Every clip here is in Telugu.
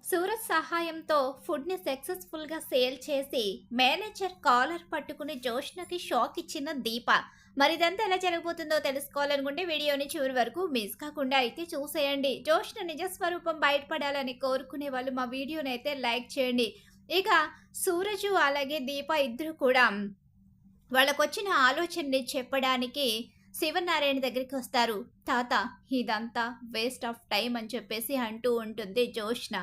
సూరజ్ సహాయంతో ఫుడ్‌ని సక్సెస్‌ఫుల్‌గా సేల్ చేసి, మేనేజర్ కాలర్ పట్టుకుని జోష్నకి షాక్ ఇచ్చిన దీప. మరి ఇదంతా ఎలా జరగబోతుందో తెలుసుకోవాలనుకుంటే వీడియోని చివరి వరకు మిస్ కాకుండా అయితే చూసేయండి. జోష్న నిజ స్వరూపం బయటపడాలని కోరుకునే వాళ్ళు మా వీడియోనైతే లైక్ చేయండి. ఇక సూరజు అలాగే దీప ఇద్దరు కూడా వాళ్ళకొచ్చిన ఆలోచనని చెప్పడానికి శివనారాయణ దగ్గరికొస్తారు. తాత, ఇదంతా వేస్ట్ ఆఫ్ టైమ్ అని చెప్పేసి అంటూ ఉంటుంది జోష్న.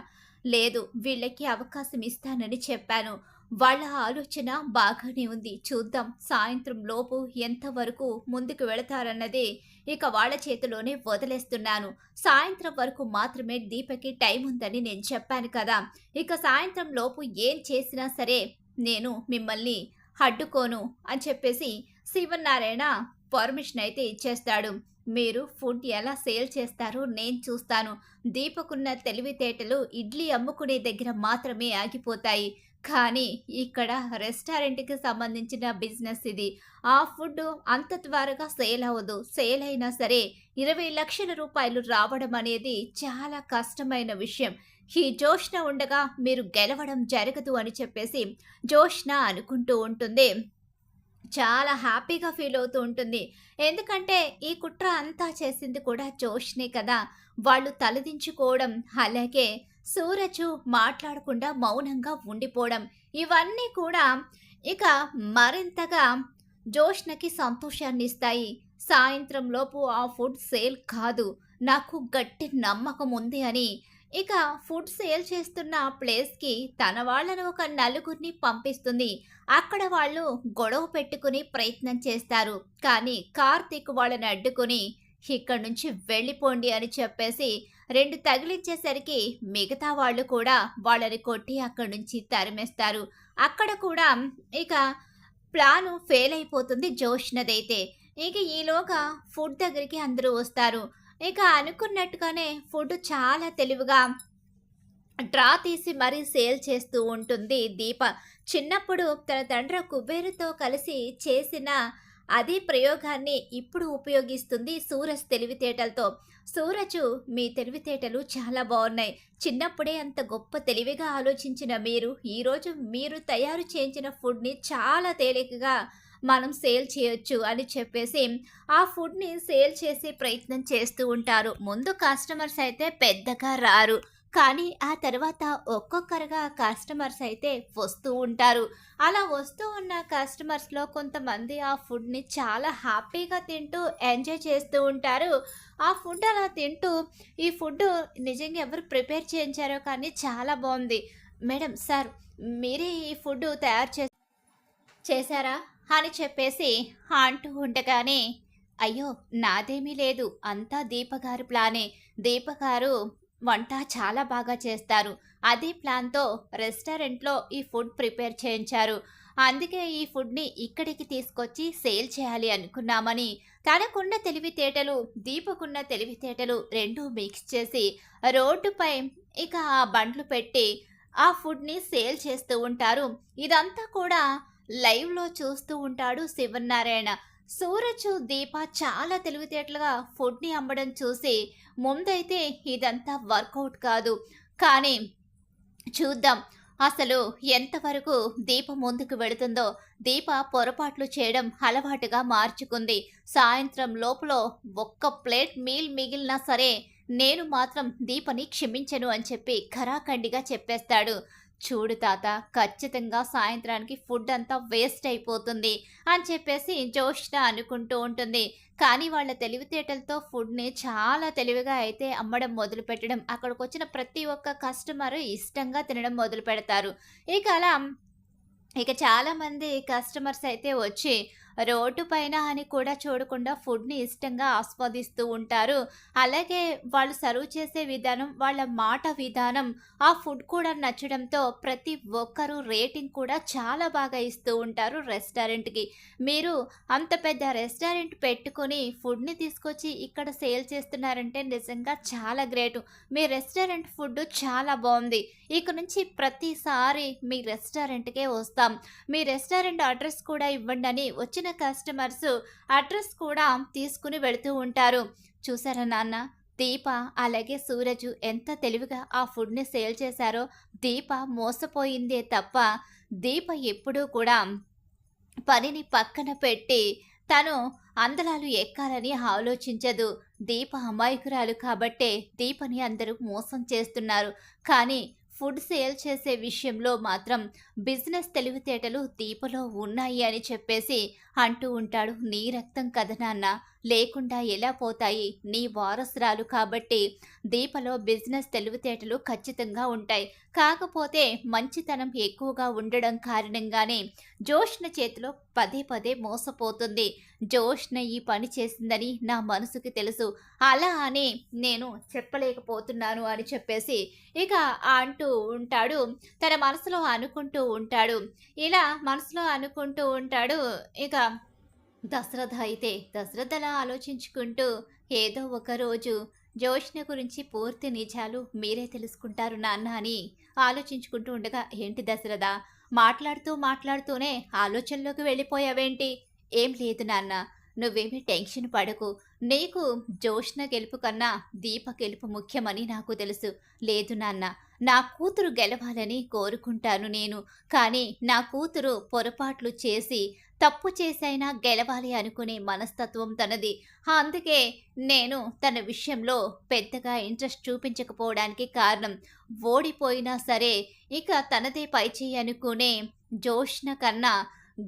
లేదు, వీళ్ళకి అవకాశం ఇస్తానని చెప్పాను. వాళ్ళ ఆలోచన బాగానే ఉంది. చూద్దాం సాయంత్రం లోపు ఎంతవరకు ముందుకు వెళతారన్నది ఇక వాళ్ళ చేతిలోనే వదిలేస్తున్నాను. సాయంత్రం వరకు మాత్రమే దీపకి టైం ఉందని నేను చెప్పాను కదా! ఇక సాయంత్రం లోపు ఏం చేసినా సరే నేను మిమ్మల్ని అడ్డుకోను అని చెప్పేసి శివనారాయణ పర్మిషన్ అయితే ఇచ్చేస్తాడు. మీరు ఫుడ్ ఎలా సేల్ చేస్తారో నేను చూస్తాను. దీపకున్న తెలివితేటలు ఇడ్లీ అమ్ముకునే దగ్గర మాత్రమే ఆగిపోతాయి. కానీ ఇక్కడ రెస్టారెంట్‌కి సంబంధించిన బిజినెస్ ఇది. ఆ ఫుడ్ అంత త్వరగా సేల్ అవ్వదు. సేల్ అయినా సరే 20,00,000 రూపాయలు రావడం అనేది చాలా కష్టమైన విషయం. ఈ జోష్న ఉండగా మీరు గెలవడం జరగదు అని చెప్పేసి జోష్న అనుకుంటూ ఉంటుంది. చాలా హ్యాపీగా ఫీల్ అవుతూ ఉంటుంది. ఎందుకంటే ఈ కుట్ర అంతా చేసింది కూడా జోష్‌నే కదా! వాళ్ళు తలదించుకోవడం, అలాగే సూరజు మాట్లాడకుండా మౌనంగా ఉండిపోవడం, ఇవన్నీ కూడా ఇక మరింతగా జోష్‌నకి సంతోషాన్నిస్తాయి. సాయంత్రం లోపు ఆ ఫుడ్ సేల్ కాదు. నాకు గట్టి నమ్మకం ఉంది అని ఇక ఫుడ్ సేల్ చేస్తున్న ఆ ప్లేస్‌కి తన వాళ్ళను ఒక నలుగురిని పంపిస్తుంది. అక్కడ వాళ్ళు గొడవ పెట్టుకుని ప్రయత్నం చేస్తారు. కానీ కార్తీక్ వాళ్ళని అడ్డుకొని ఇక్కడి నుంచి వెళ్ళిపోండి అని చెప్పేసి 2 తగిలించేసరికి మిగతా వాళ్ళు కూడా వాళ్ళని కొట్టి అక్కడి నుంచి తరిమేస్తారు. అక్కడ కూడా ఇక ప్లాను ఫెయిల్ అయిపోతుంది జోష్‌నదైతే. ఇక ఈలోగా ఫుడ్ దగ్గరికి అందరూ వస్తారు. ఇక అనుకున్నట్టుగానే ఫుడ్ చాలా తెలివిగా డ్రా తీసి మరీ సేల్ చేస్తూ ఉంటుంది దీప. చిన్నప్పుడు తన తండ్రి కుబేరుతో కలిసి చేసిన అదే ప్రయోగాన్ని ఇప్పుడు ఉపయోగిస్తుంది సూరజ్ తెలివితేటలతో. సూరజు, మీ తెలివితేటలు చాలా బావున్నాయి. చిన్నప్పుడే అంత గొప్ప తెలివిగా ఆలోచించిన మీరు, ఈరోజు మీరు తయారు చేయించిన ఫుడ్‌ని చాలా తేలికగా మనం సేల్ చేయొచ్చు అని చెప్పేసి ఆ ఫుడ్‌ని సేల్ చేసే ప్రయత్నం చేస్తూ ఉంటారు. ముందు కస్టమర్స్ అయితే పెద్దగా రారు. కానీ ఆ తర్వాత ఒక్కొక్కరుగా కస్టమర్స్ అయితే వస్తూ ఉంటారు. అలా వస్తూ ఉన్న కస్టమర్స్‌లో కొంతమంది ఆ ఫుడ్‌ని చాలా హ్యాపీగా తింటూ ఎంజాయ్ చేస్తూ ఉంటారు. ఆ ఫుడ్ అలా తింటూ, ఈ ఫుడ్డు నిజంగా ఎవరు ప్రిపేర్ చేయించారో కానీ చాలా బావుంది. మేడం, సార్, మీరే ఈ ఫుడ్డు తయారు చేశారా? అని చెప్పేసి అంటూ ఉండగానే, అయ్యో, నాదేమీ లేదు. అంతా దీపగారి ప్లానే. దీపగారు వంట చాలా బాగా చేస్తారు. అదే ప్లాన్‌తో రెస్టారెంట్‌లో ఈ ఫుడ్ ప్రిపేర్ చేయించారు. అందుకే ఈ ఫుడ్‌ని ఇక్కడికి తీసుకొచ్చి సేల్ చేయాలి అనుకున్నామని తనకున్న తెలివితేటలు, దీపకున్న తెలివితేటలు 2 మిక్స్ చేసి రోడ్డుపై ఇక ఆ బండ్లు పెట్టి ఆ ఫుడ్‌ని సేల్ చేస్తూ ఉంటారు. ఇదంతా కూడా లైవ్‌లో చూస్తూ ఉంటాడు శివనారాయణ. సూరజ్, దీప చాలా తెలివితేటలుగా ఫుడ్‌ని అమ్మడం చూసి ముందైతే ఇదంతా వర్కౌట్ కాదు. కానీ చూద్దాం అసలు ఎంతవరకు దీప ముందుకు వెళుతుందో. దీప పొరపాట్లు చేయడం అలవాటుగా మార్చుకుంది. సాయంత్రం లోపల ఒక్క ప్లేట్ మీల్ మిగిలినా సరే నేను మాత్రం దీపని క్షమించను అని చెప్పి ఖరాఖండిగా చెప్పేస్తాడు. చూడు తాత, ఖచ్చితంగా సాయంత్రానికి ఫుడ్ అంతా వేస్ట్ అయిపోతుంది అని చెప్పేసి జోష్న అనుకుంటూ ఉంటుంది. కానీ వాళ్ళ తెలివితేటలతో ఫుడ్‌ని చాలా తెలివిగా అయితే అమ్మడం మొదలుపెట్టడం, అక్కడికొచ్చిన ప్రతి ఒక్క కస్టమర్ ఇష్టంగా తినడం మొదలుపెడతారు. ఇక అలా ఇక చాలామంది కస్టమర్స్ అయితే వచ్చి రోడ్డు పైన అని కూడా చూడకుండా ఫుడ్‌ని ఇష్టంగా ఆస్వాదిస్తూ ఉంటారు. అలాగే వాళ్ళు సర్వ్ చేసే విధానం, వాళ్ళ మాట విధానం, ఆ ఫుడ్ కూడా నచ్చడంతో ప్రతి ఒక్కరు రేటింగ్ కూడా చాలా బాగా ఇస్తూ ఉంటారు రెస్టారెంట్‌కి. మీరు అంత పెద్ద రెస్టారెంట్ పెట్టుకొని ఫుడ్‌ని తీసుకొచ్చి ఇక్కడ సేల్ చేస్తున్నారంటే నిజంగా చాలా గ్రేటు. మీ రెస్టారెంట్ ఫుడ్ చాలా బావుంది. ఇక నుంచి ప్రతిసారి మీ రెస్టారెంట్‌కే వస్తాం. మీ రెస్టారెంట్ అడ్రస్ కూడా ఇవ్వండని వచ్చిన కస్టమర్స్ అడ్రస్ కూడా తీసుకుని వెళుతూ ఉంటారు. చూసారా నాన్న, దీప అలాగే సూరజు ఎంత తెలివిగా ఆ ఫుడ్‌ని సేల్ చేశారో, దీప మోసపోయిందే తప్ప, దీప ఎప్పుడూ కూడా పనిని పక్కన పెట్టి తను అందలాలు ఎక్కాలని ఆలోచించదు. దీప అమాయకురాలు కాబట్టే దీపని అందరూ మోసం చేస్తున్నారు. కానీ ఫుడ్ సేల్ చేసే విషయంలో మాత్రం బిజినెస్ తెలివితేటలు దీపలో ఉన్నాయి అని చెప్పేసి అంటూ ఉంటాడు. నీ రక్తం కదా నాన్న, లేకుండా ఎలా పోతాయి? నీ వారసురాలు కాబట్టి దీపలో బిజినెస్ తెలివితేటలు ఖచ్చితంగా ఉంటాయి. కాకపోతే మంచితనం ఎక్కువగా ఉండడం కారణంగానే జోష్న చేతిలో పదే పదే మోసపోతుంది. జోష్న ఈ పని చేసిందని నా మనసుకి తెలుసు. అలా అని నేను చెప్పలేకపోతున్నాను అని చెప్పేసి ఇక అంటూ ఉంటాడు. తన మనసులో అనుకుంటూ ఉంటాడు. ఇలా మనసులో అనుకుంటూ ఉంటాడు. ఇక దశరథ అలా ఆలోచించుకుంటూ ఏదో ఒక రోజు జోష్న గురించి పూర్తి నిజాలు మీరే తెలుసుకుంటారు నాన్న అని ఆలోచించుకుంటూ ఉండగా, ఏంటి దశరథ, మాట్లాడుతూనే ఆలోచనలోకి వెళ్ళిపోయావేంటి? ఏం లేదు నాన్న, నువ్వేమీ టెన్షన్ పడకు. నీకు జోష్న గెలుపు కన్నా దీప గెలుపు ముఖ్యమని నాకు తెలుసు. లేదు నాన్న, నా కూతురు గెలవాలని కోరుకుంటాను నేను. కానీ నా కూతురు పొరపాట్లు చేసి తప్పు చేసైనా గెలవాలి అనుకునే మనస్తత్వం తనది. అందుకే నేను తన విషయంలో పెద్దగా ఇంట్రెస్ట్ చూపించకపోవడానికి కారణం. ఓడిపోయినా సరే ఇక తనదే పైచేయి అనుకునే జోష్న కన్నా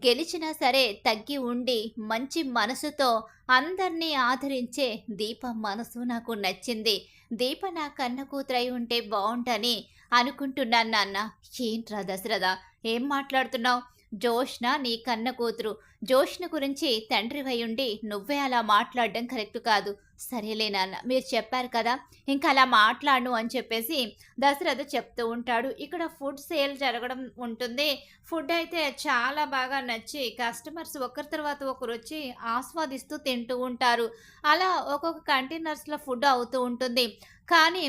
గెలిచినా సరే తగ్గి ఉండి మంచి మనసుతో అందరినీ ఆదరించే దీప మనసు నాకు నచ్చింది. దీప నా కన్న కూతురై ఉంటే బావుంటని అనుకుంటున్నాను నాన్న. ఏంట్రా దశరథ, ఏం మాట్లాడుతున్నావు? జోష్న నీ కన్న కూతురు. జోష్న గురించి తండ్రివై ఉండి నువ్వే అలా మాట్లాడడం కరెక్ట్ కాదు. సరేలే నాన్న, మీరు చెప్పారు కదా, ఇంకా అలా మాట్లాడను అని చెప్పేసి దశరథ చెప్తూ ఉంటాడు. ఇక్కడ ఫుడ్ సేల్ జరగడం ఉంటుంది. ఫుడ్ అయితే చాలా బాగా నచ్చి కస్టమర్స్ ఒకరి తర్వాత ఒకరు వచ్చి ఆస్వాదిస్తూ తింటూ ఉంటారు. అలా ఒక్కొక్క కంటైనర్స్‌లో ఫుడ్ అవుతూ ఉంటుంది. కానీ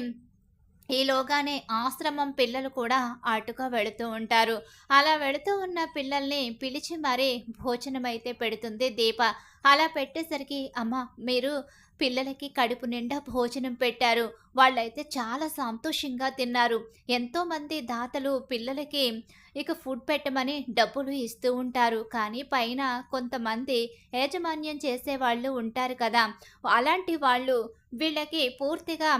ఈలోగానే ఆశ్రమం పిల్లలు కూడా అటుగా వెళుతూ ఉంటారు. అలా వెళుతూ ఉన్న పిల్లల్ని పిలిచి మరీ భోజనమైతే పెడుతుంది దీప. అలా పెట్టేసరికి, అమ్మ, మీరు పిల్లలకి కడుపు నిండా భోజనం పెట్టారు. వాళ్ళైతే చాలా సంతోషంగా తిన్నారు. ఎంతోమంది దాతలు పిల్లలకి ఇక ఫుడ్ పెట్టమని డబ్బులు ఇస్తూ ఉంటారు. కానీ పైన కొంతమంది యాజమాన్యం చేసేవాళ్ళు ఉంటారు కదా! అలాంటి వాళ్ళు వీళ్ళకి పూర్తిగా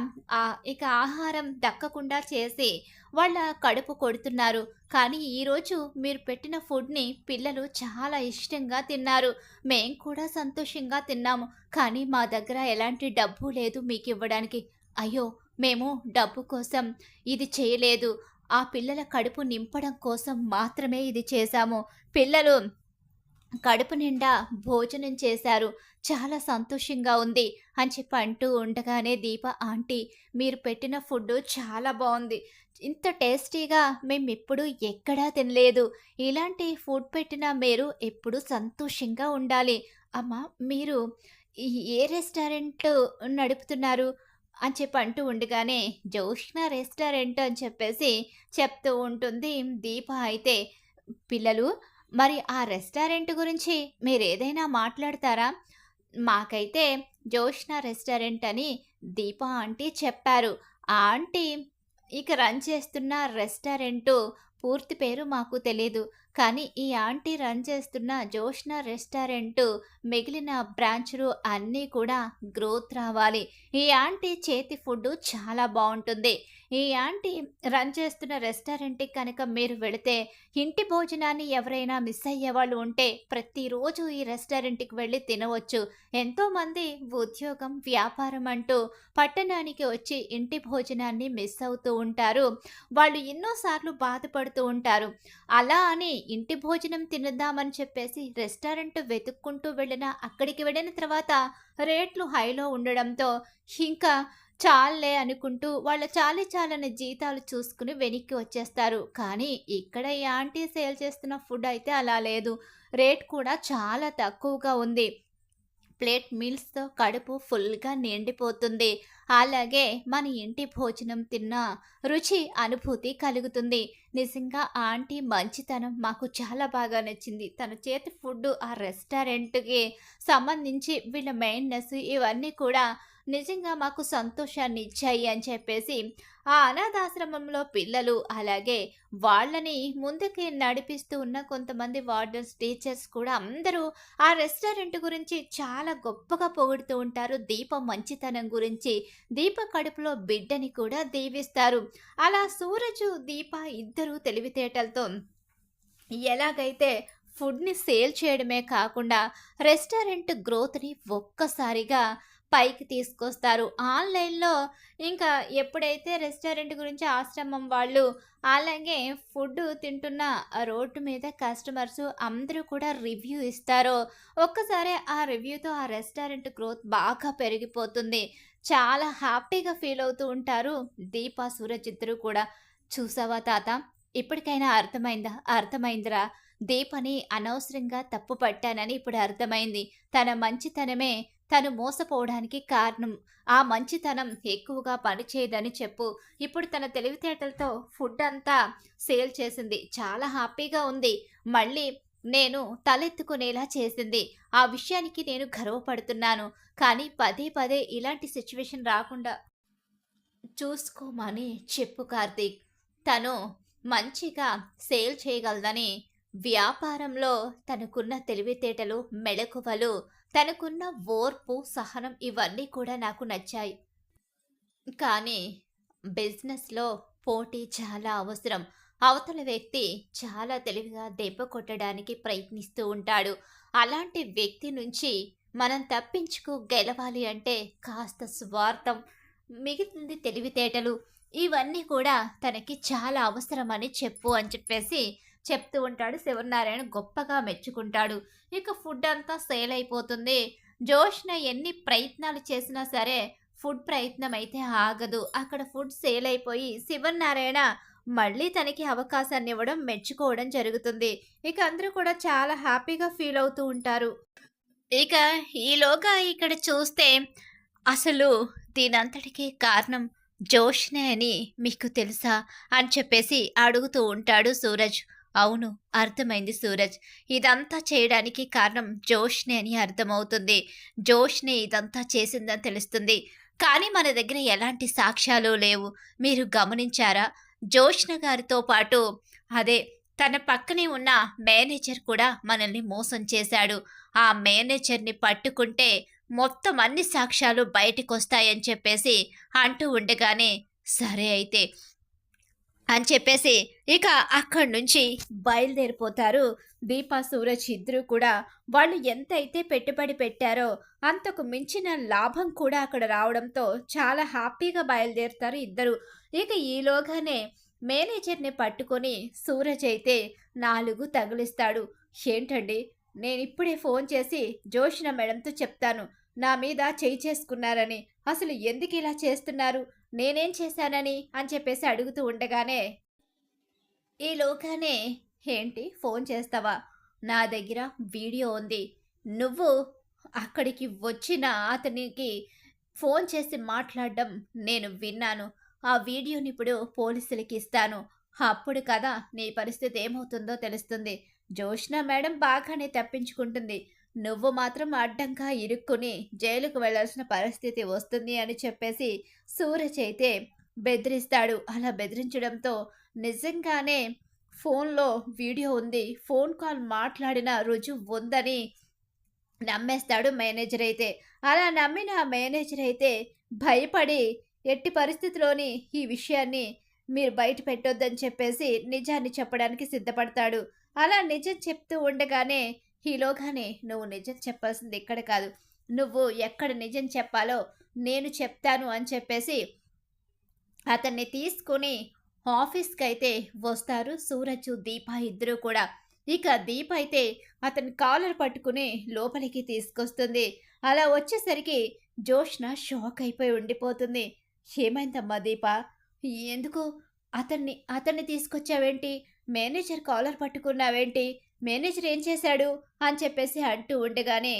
ఇక ఆహారం దక్కకుండా చేసి వాళ్ళ కడుపు కొడుతున్నారు. కానీ ఈరోజు మీరు పెట్టిన ఫుడ్‌ని పిల్లలు చాలా ఇష్టంగా తిన్నారు. మేం కూడా సంతోషంగా తిన్నాము. కానీ మా దగ్గర ఎలాంటి డబ్బు లేదు మీకివ్వడానికి. అయ్యో! మేము డబ్బు కోసం ఇది చేయలేదు. ఆ పిల్లల కడుపు నింపడం కోసం మాత్రమే ఇది చేశాము. పిల్లలు కడుపు నిండా భోజనం చేశారు. చాలా సంతోషంగా ఉంది అని చెప్పి అంటూ ఉండగానే దీప, ఆంటీ, మీరు పెట్టిన ఫుడ్డు చాలా బావుంది. ఇంత టేస్టీగా మేమెప్పుడు ఎక్కడా తినలేదు. ఇలాంటి ఫుడ్ పెట్టిన మీరు ఎప్పుడూ సంతోషంగా ఉండాలి. అమ్మ, మీరు ఈ ఏ రెస్టారెంట్ నడుపుతున్నారు అని చెప్పి అంటూ ఉండగానే, జోష్న రెస్టారెంట్ అని చెప్పేసి చెప్తూ ఉంటుంది దీప అయితే. పిల్లలు, మరి ఆ రెస్టారెంట్ గురించి మీరేదైనా మాట్లాడతారా? మాకైతే జోష్న రెస్టారెంట్ అని దీప ఆంటీ చెప్పారు. ఆ ఆంటీ ఇక రన్ చేస్తున్న రెస్టారెంటు పూర్తి పేరు మాకు తెలీదు. కానీ ఈ ఆంటీ రన్ చేస్తున్న జోష్న రెస్టారెంటు మిగిలిన బ్రాంచులు అన్నీ కూడా గ్రోత్ రావాలి. ఈ ఆంటీ చేతి ఫుడ్డు చాలా బావుంటుంది. ఈ ఆంటీ రన్ చేస్తున్న రెస్టారెంట్‌కి కనుక మీరు వెళితే, ఇంటి భోజనాన్ని ఎవరైనా మిస్ అయ్యేవాళ్ళు ఉంటే ప్రతిరోజు ఈ రెస్టారెంట్‌కి వెళ్ళి తినవచ్చు. ఎంతోమంది ఉద్యోగం, వ్యాపారం అంటూ పట్టణానికి వచ్చి ఇంటి భోజనాన్ని మిస్ అవుతూ ఉంటారు. వాళ్ళు ఎన్నో సార్లు బాధపడుతూ ఉంటారు. అలా అని ఇంటి భోజనం తినేద్దామని చెప్పేసి రెస్టారెంట్ వెతుక్కుంటూ వెళ్ళినా, అక్కడికి వెళ్ళిన తర్వాత రేట్లు హైలో ఉండడంతో ఇంకా చాల్లే అనుకుంటూ వాళ్ళ చాలీ చాలని జీతాలు చూసుకుని వెనక్కి వచ్చేస్తారు. కానీ ఇక్కడ ఈ ఆంటీ సేల్ చేస్తున్న ఫుడ్ అయితే అలా లేదు. రేట్ కూడా చాలా తక్కువగా ఉంది. ప్లేట్ మీల్స్‌తో కడుపు ఫుల్‌గా నిండిపోతుంది. అలాగే మన ఇంటి భోజనం తిన్న రుచి, అనుభూతి కలుగుతుంది. నిజంగా ఆ ఆంటీ మంచితనం మాకు చాలా బాగా నచ్చింది. తన చేతి ఫుడ్డు, ఆ రెస్టారెంట్‌కి సంబంధించి వీళ్ళ మెయింటెనెన్స్ ఇవన్నీ కూడా నిజంగా మాకు సంతోషాన్ని ఇచ్చాయి అని చెప్పేసి ఆ అనాథాశ్రమంలో పిల్లలు, అలాగే వాళ్ళని ముందుకి నడిపిస్తూ ఉన్న కొంతమంది వార్డెన్స్, టీచర్స్ కూడా అందరూ ఆ రెస్టారెంట్ గురించి చాలా గొప్పగా పొగుడుతూ ఉంటారు. దీప మంచితనం గురించి, దీప కడుపులో బిడ్డని కూడా దీవిస్తారు. అలా సూరజు, దీప ఇద్దరూ తెలివితేటలతో ఎలాగైతే ఫుడ్‌ని సేల్ చేయడమే కాకుండా రెస్టారెంట్ గ్రోత్‌ని ఒక్కసారిగా పైకి తీసుకొస్తారు. ఆన్‌లైన్‌లో ఇంకా ఎప్పుడైతే రెస్టారెంట్ గురించి ఆశ్రమం వాళ్ళు, అలాగే ఫుడ్ తింటున్న రోడ్డు మీద కస్టమర్స్ అందరూ కూడా రివ్యూ ఇస్తారో, ఒక్కసారే ఆ రివ్యూతో ఆ రెస్టారెంట్ గ్రోత్ బాగా పెరిగిపోతుంది. చాలా హ్యాపీగా ఫీల్ అవుతూ ఉంటారు దీప, సూరజ్ ఇద్దరూ కూడా. చూసావా తాత, ఇప్పటికైనా అర్థమైందా? అర్థమైందిరా. దీపని అనవసరంగా తప్పు పట్టానని ఇప్పుడు అర్థమైంది. తన మంచితనమే తను మోసపోవడానికి కారణం. ఆ మంచితనం ఎక్కువగా పనిచేయదని చెప్పు. ఇప్పుడు తన తెలివితేటలతో ఫుడ్ అంతా సేల్ చేసింది. చాలా హ్యాపీగా ఉంది. మళ్ళీ నేను తలెత్తుకునేలా చేసింది. ఆ విషయానికి నేను గర్వపడుతున్నాను. కానీ పదే పదే ఇలాంటి సిట్యుయేషన్ రాకుండా చూసుకోమని చెప్పు కార్తీక్. తను మంచిగా సేల్ చేయగలదని, వ్యాపారంలో తనకున్న తెలివితేటలు, మెళకువలు, తనకున్న ఓర్పు, సహనం ఇవన్నీ కూడా నాకు నచ్చాయి. కానీ బిజినెస్‌లో పోటీ చాలా అవసరం. అవతల వ్యక్తి చాలా తెలివిగా దెబ్బ కొట్టడానికి ప్రయత్నిస్తూ ఉంటాడు. అలాంటి వ్యక్తి నుంచి మనం గెలవాలి అంటే కాస్త స్వార్థం, మిగిలింది తెలివితేటలు, ఇవన్నీ కూడా తనకి చాలా అవసరమని చెప్పు అని చెప్పేసి చెప్తూ ఉంటాడు. శివనారాయణ గొప్పగా మెచ్చుకుంటాడు. ఇక ఫుడ్ అంతా సేల్ అయిపోతుంది. జోష్న ఎన్ని ప్రయత్నాలు చేసినా సరే ఫుడ్ ప్రయత్నం అయితే ఆగదు. అక్కడ ఫుడ్ సేల్ అయిపోయి శివనారాయణ మళ్ళీ తనకి అవకాశాన్ని ఇవ్వడం, మెచ్చుకోవడం జరుగుతుంది. ఇక అందరూ కూడా చాలా హ్యాపీగా ఫీల్ అవుతూ ఉంటారు. ఇక ఈలోగా ఇక్కడ చూస్తే అసలు దీనంతటికీ కారణం జోష్‌నే అని మీకు తెలుసా? అని చెప్పేసి అడుగుతూ ఉంటాడు సూరజ్. అవును, అర్థమైంది సూరజ్. ఇదంతా చేయడానికి కారణం జోష్‌నే అని అర్థమవుతుంది. జోష్‌నే ఇదంతా చేసిందని తెలుస్తుంది. కానీ మన దగ్గర ఎలాంటి సాక్ష్యాలు లేవు. మీరు గమనించారా? జోష్న గారితో పాటు అదే తన పక్కనే ఉన్న మేనేజర్ కూడా మనల్ని మోసం చేశాడు. ఆ మేనేజర్‌ని పట్టుకుంటే మొత్తం అన్ని సాక్ష్యాలు బయటికొస్తాయని చెప్పేసి అంటూ ఉండగానే, సరే అయితే అని చెప్పేసి ఇక అక్కడి నుంచి బయలుదేరిపోతారు దీప, సూరజ్ ఇద్దరూ కూడా. వాళ్ళు ఎంతైతే పెట్టుబడి పెట్టారో అంతకు మించిన లాభం కూడా అక్కడ రావడంతో చాలా హ్యాపీగా బయలుదేరుతారు ఇద్దరు. ఇక ఈలోగానే మేనేజర్‌ని పట్టుకొని సూరజ్ అయితే 4 తగిలిస్తాడు. ఏంటండి, నేనిప్పుడే ఫోన్ చేసి జోష్న మేడంతో చెప్తాను. నా మీద చెయ్యి చేసుకున్నారని. అసలు ఎందుకిలా చేస్తున్నారు? నేనేం చేశానని? అని చెప్పేసి అడుగుతూ ఉండగానే, ఈలోగానే ఏంటి ఫోన్ చేస్తావా? నా దగ్గర వీడియో ఉంది. నువ్వు అక్కడికి వచ్చిన అతనికి ఫోన్ చేసి మాట్లాడడం నేను విన్నాను. ఆ వీడియోని ఇప్పుడు పోలీసులకి ఇస్తాను. అప్పుడు కదా నీ పరిస్థితి ఏమవుతుందో తెలుస్తుంది. జోష్న మేడం బాగానే తప్పించుకుంటుంది. నువ్వు మాత్రం అడ్డంగా ఇరుక్కుని జైలుకు వెళ్ళాల్సిన పరిస్థితి వస్తుంది అని చెప్పేసి సూరజ్ అయితే బెదిరిస్తాడు. అలా బెదిరించడంతో నిజంగానే ఫోన్‌లో వీడియో ఉంది. ఫోన్ కాల్ మాట్లాడిన రుజువు ఉందని నమ్మేస్తాడు మేనేజర్ అయితే. అలా నమ్మిన ఆ మేనేజర్ అయితే భయపడి ఎట్టి పరిస్థితిలోని ఈ విషయాన్ని మీరు బయట పెట్టొద్దని చెప్పేసి నిజాన్ని చెప్పడానికి సిద్ధపడతాడు. అలా నిజం చెప్తూ ఉండగానే, ఈలోగానే నువ్వు నిజం చెప్పాల్సింది ఇక్కడ కాదు. నువ్వు ఎక్కడ నిజం చెప్పాలో నేను చెప్తాను అని చెప్పేసి అతన్ని తీసుకొని ఆఫీస్‌కైతే వస్తారు సూరజ్, దీప ఇద్దరూ కూడా. ఇక దీప అయితే అతని కాలర్ పట్టుకుని లోపలికి తీసుకొస్తుంది. అలా వచ్చేసరికి జోష్న షాక్ అయిపోయి ఉండిపోతుంది. ఏమైందమ్మా దీప? ఎందుకు అతన్ని తీసుకొచ్చావేంటి? మేనేజర్ కాలర్ పట్టుకున్నావేంటి? మేనేజర్ ఏం చేశాడు? అని చెప్పేసి అంటూ ఉండగానే,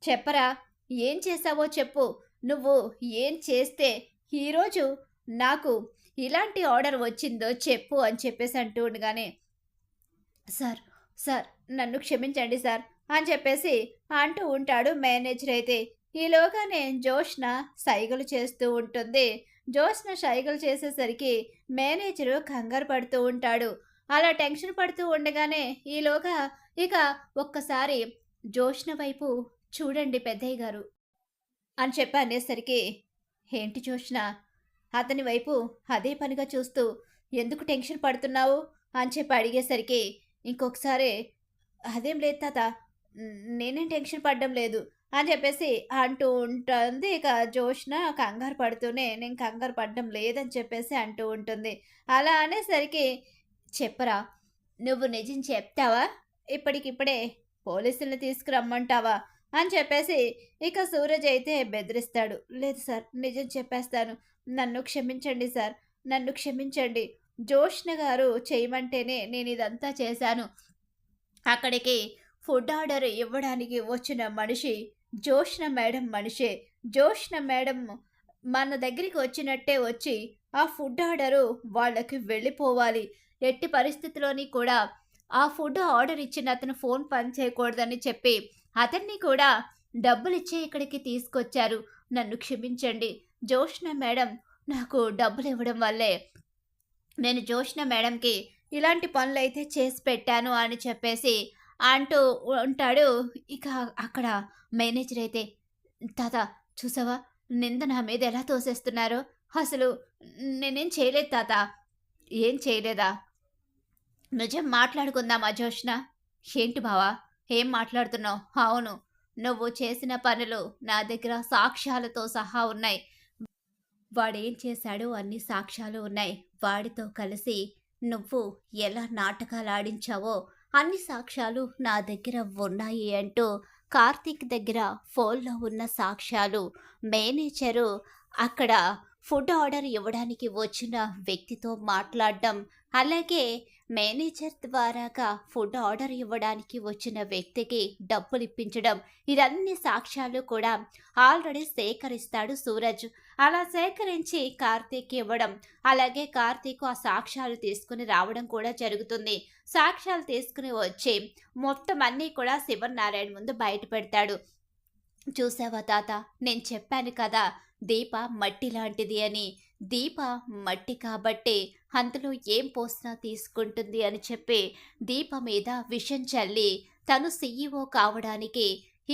చెప్పరా, ఏం చేశావో చెప్పు. నువ్వు ఏం చేస్తే ఈరోజు నాకు ఇలాంటి ఆర్డర్ వచ్చిందో చెప్పు అని చెప్పేసి అంటూ ఉండగానే, సార్, సార్ నన్ను క్షమించండి సార్ అని చెప్పేసి అంటూ ఉంటాడు మేనేజర్ అయితే. ఈలోగానే జోష్న సైగలు చేస్తూ ఉంటుంది. జోష్న సైగలు చేసేసరికి మేనేజరు కంగారు పడుతూ ఉంటాడు. అలా టెన్షన్ పడుతూ ఉండగానే ఈలోగా ఇక ఒక్కసారి జోష్న వైపు చూడండి పెద్దయ్య గారు అని చెప్పి అనేసరికి, ఏంటి జోష్న? అతని వైపు అదే పనిగా చూస్తూ, ఎందుకు టెన్షన్ పడుతున్నావు? అని చెప్పి అడిగేసరికి, ఇంకొకసారి అదేం లేదు తాత. నేనేం టెన్షన్ పడడం లేదు అని చెప్పేసి అంటూ ఉంటుంది. ఇక జోష్న కంగారు పడుతూనే, నేను కంగారు పడడం లేదని చెప్పేసి అంటూ ఉంటుంది. అలా అనేసరికి, చెప్పరా? నువ్వు నిజం చెప్తావా? ఇప్పటికిప్పుడే పోలీసుల్ని తీసుకురమ్మంటావా? అని చెప్పేసి ఇక సూరజ్ అయితే బెదిరిస్తాడు. లేదు సార్, నిజం చెప్పేస్తాను. నన్ను క్షమించండి సార్. నన్ను క్షమించండి. జోష్న గారు చేయమంటేనే నేనిదంతా చేశాను. అక్కడికి ఫుడ్ ఆర్డర్ ఇవ్వడానికి వచ్చిన మనిషి జోష్న మేడం మనిషే. జోష్న మేడం మన దగ్గరికి వచ్చినట్టే వచ్చి ఆ ఫుడ్ ఆర్డరు వాళ్ళకి వెళ్ళిపోవాలి. ఎట్టి పరిస్థితిలోని కూడా ఆ ఫుడ్ ఆర్డర్ ఇచ్చిన అతను ఫోన్ పని చేయకూడదని చెప్పి అతన్ని కూడా డబ్బులిచ్చే ఇక్కడికి తీసుకొచ్చారు. నన్ను క్షమించండి. జోష్న మేడం నాకు డబ్బులివ్వడం వల్లే నేను జోష్న మేడంకి ఇలాంటి పనులైతే చేసి పెట్టాను అని చెప్పేసి అంటూ ఉంటాడు. ఇక అక్కడ మేనేజర్ అయితే, తాత చూసావా నింద నా మీద ఎలా తోసేస్తున్నారో? అసలు నేనేం చేయలేదు తాత. ఏం చేయలేదా? నిజం మాట్లాడుకుందామా జోష్న? ఏంటి బావా? ఏం మాట్లాడుతున్నావు? అవును, నువ్వు చేసిన పనులు నా దగ్గర సాక్ష్యాలతో సహా ఉన్నాయి. వాడేం చేశాడో అన్ని సాక్ష్యాలు ఉన్నాయి. వాడితో కలిసి నువ్వు ఎలా నాటకాలాడించావో అన్ని సాక్ష్యాలు నా దగ్గర ఉన్నాయి అంటూ కార్తీక్ దగ్గర ఫోన్లో ఉన్న సాక్ష్యాలు మేనేజరు అక్కడ ఫుడ్ ఆర్డర్ ఇవ్వడానికి వచ్చిన వ్యక్తితో మాట్లాడడం, అలాగే మేనేజర్ ద్వారాగా ఫుడ్ ఆర్డర్ ఇవ్వడానికి వచ్చిన వ్యక్తికి డబ్బులు ఇప్పించడం, ఇవన్నీ సాక్ష్యాలు కూడా ఆల్రెడీ సేకరిస్తాడు సూరజ్. అలా సేకరించి కార్తీక్ ఇవ్వడం, అలాగే కార్తీక్ ఆ సాక్ష్యాలు తీసుకుని రావడం కూడా జరుగుతుంది. సాక్ష్యాలు తీసుకుని వచ్చి మొత్తం అన్నీ కూడా శివనారాయణ ముందు బయట పెడతాడు. చూసావా తాత, నేను చెప్పాను కదా దీప మట్టి లాంటిది అని. దీప మట్టి కాబట్టి అందులో ఏం పోసినా తీసుకుంటుంది అని చెప్పి దీప మీద విషం చల్లి తను సీఈఓ కావడానికి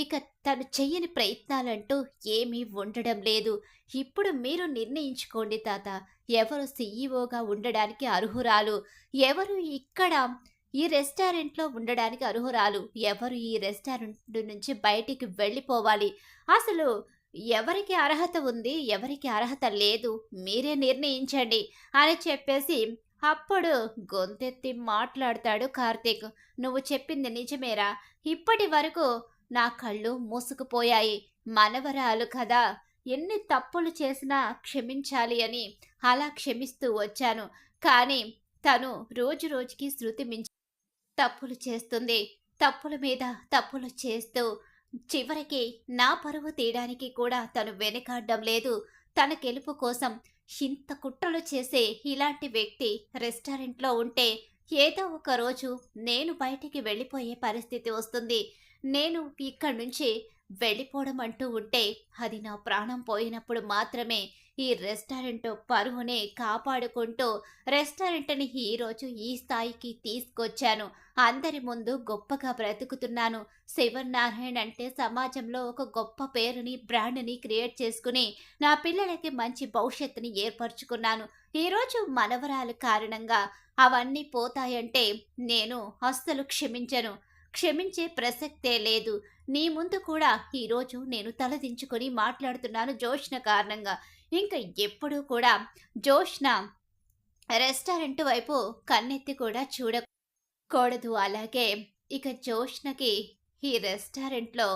ఇక తను చెయ్యని ప్రయత్నాలంటూ ఏమీ ఉండడం లేదు. ఇప్పుడు మీరు నిర్ణయించుకోండి తాత, ఎవరు సీఈఓగా ఉండడానికి అర్హురాలు, ఎవరు ఇక్కడ ఈ రెస్టారెంట్లో ఉండడానికి అర్హురాలు, ఎవరు ఈ రెస్టారెంట్ నుంచి బయటికి వెళ్ళిపోవాలి, అసలు ఎవరికి అర్హత ఉంది, ఎవరికి అర్హత లేదు, మీరే నిర్ణయించండి అని చెప్పేసి అప్పుడు గొంతెత్తి మాట్లాడతాడు కార్తీక్. నువ్వు చెప్పింది నిజమేరా? ఇప్పటి వరకు నా కళ్ళు మూసుకుపోయాయి. మనవరాలు కదా, ఎన్ని తప్పులు చేసినా క్షమించాలి అని అలా క్షమిస్తూ వచ్చాను. కానీ తను రోజు రోజుకి శృతి మించి తప్పులు చేస్తుంది. తప్పుల మీద తప్పులు చేస్తూ చివరికి నా పరువు తీయడానికి కూడా తను వెనకాడడం లేదు. తన గెలుపు కోసం ఇంత కుట్రలు చేసే ఇలాంటి వ్యక్తి రెస్టారెంట్లో ఉంటే ఏదో ఒక రోజు నేను బయటికి వెళ్ళిపోయే పరిస్థితి వస్తుంది. నేను ఇక్కడి నుంచి వెళ్ళిపోవడం అంటూ ఉంటే అది నా ప్రాణం పోయినప్పుడు మాత్రమే. ఈ రెస్టారెంట్ పరువునే కాపాడుకుంటూ రెస్టారెంట్ని ఈరోజు ఈ స్థాయికి తీసుకొచ్చాను. అందరి ముందు గొప్పగా బ్రతుకుతున్నాను. శివనారాయణ అంటే సమాజంలో ఒక గొప్ప పేరుని, బ్రాండ్ని క్రియేట్ చేసుకుని నా పిల్లలకి మంచి భవిష్యత్తుని ఏర్పరచుకున్నాను. ఈరోజు మనవరాలు కారణంగా అవన్నీ పోతాయంటే నేను అస్సలు క్షమించను. క్షమించే ప్రసక్తే లేదు. నీ ముందు కూడా ఈరోజు నేను తలదించుకొని మాట్లాడుతున్నాను జోష్న కారణంగా. ఇంకా ఎప్పుడూ కూడా జోష్న రెస్టారెంట్ వైపు కన్నెత్తి కూడా చూడకూడదు. అలాగే ఇక జోష్నకి ఈ రెస్టారెంట్లో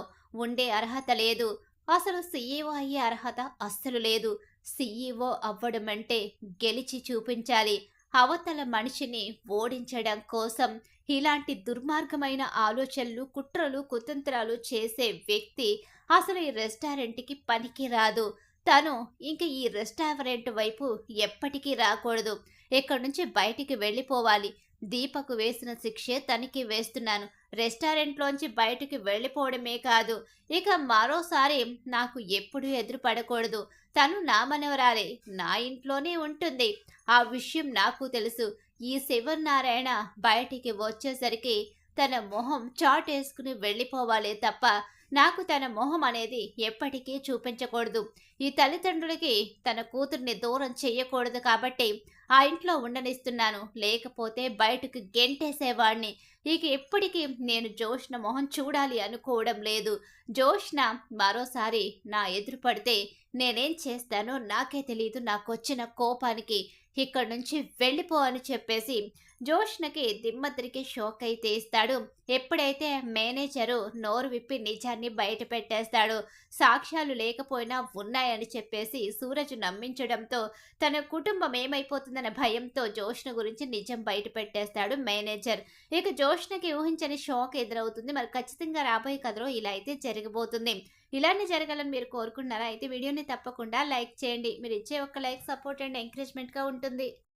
ఉండే అర్హత లేదు. అసలు సీఈఓ అయ్యే అర్హత అస్సలు లేదు. సీఈఓ అవ్వడం అంటే గెలిచి చూపించాలి. అవతల మనిషిని ఓడించడం కోసం ఇలాంటి దుర్మార్గమైన ఆలోచనలు, కుట్రలు, కుతంత్రాలు చేసే వ్యక్తి అసలు ఈ రెస్టారెంట్కి పనికి రాదు. తను ఇంక ఈ రెస్టారెంట్ వైపు ఎప్పటికీ రాకూడదు. ఇక్కడి నుంచి బయటికి వెళ్ళిపోవాలి. దీపకు వేసిన శిక్షే తనకి వేస్తున్నాను. రెస్టారెంట్లోంచి బయటికి వెళ్ళిపోవడమే కాదు, ఇక మరోసారి నాకు ఎప్పుడూ ఎదురు పడకూడదు. తను నా మనవరాలే, నా ఇంట్లోనే ఉంటుంది. ఆ విషయం నాకు తెలుసు. ఈ శివనారాయణ బయటికి వచ్చేసరికి తన మొహం చాటేసుకుని వెళ్ళిపోవాలే తప్ప నాకు తన మొహం అనేది ఎప్పటికీ చూపించకూడదు. ఈ తల్లిదండ్రులకి తన కూతుర్ని దూరం చెయ్యకూడదు కాబట్టి ఆ ఇంట్లో ఉండనిస్తున్నాను. లేకపోతే బయటకు గెంటేసేవాడిని. ఇక ఎప్పటికీ నేను జోష్న మొహం చూడాలి అనుకోవడం లేదు. జోష్న మరోసారి నా ఎదురు పడితే నేనేం చేస్తానో నాకే తెలీదు. నాకొచ్చిన కోపానికి ఇక్కడి నుంచి వెళ్ళిపో అని చెప్పేసి జోష్నకి దిమ్మతిరికి షాక్ అయితే ఇస్తాడు. ఎప్పుడైతే మేనేజరు నోరు విప్పి నిజాన్ని బయట పెట్టేస్తాడో, సాక్ష్యాలు లేకపోయినా ఉన్నాయని చెప్పేసి సూరజ్ నమ్మించడంతో తన కుటుంబం ఏమైపోతుందన్న భయంతో జోష్న గురించి నిజం బయట పెట్టేస్తాడు మేనేజర్. ఇక జోష్నకి ఊహించని షాక్ ఎదురవుతుంది. మరి ఖచ్చితంగా రాబోయే కథలో ఇలా అయితే జరగబోతుంది. ఇలానే జరగాలని మీరు కోరుకుంటున్నారా? అయితే వీడియోని తప్పకుండా లైక్ చేయండి. మీరు ఇచ్చే ఒక్క లైక్ సపోర్ట్ అండ్ ఎంకరేజ్మెంట్‌గా ఉంటుంది.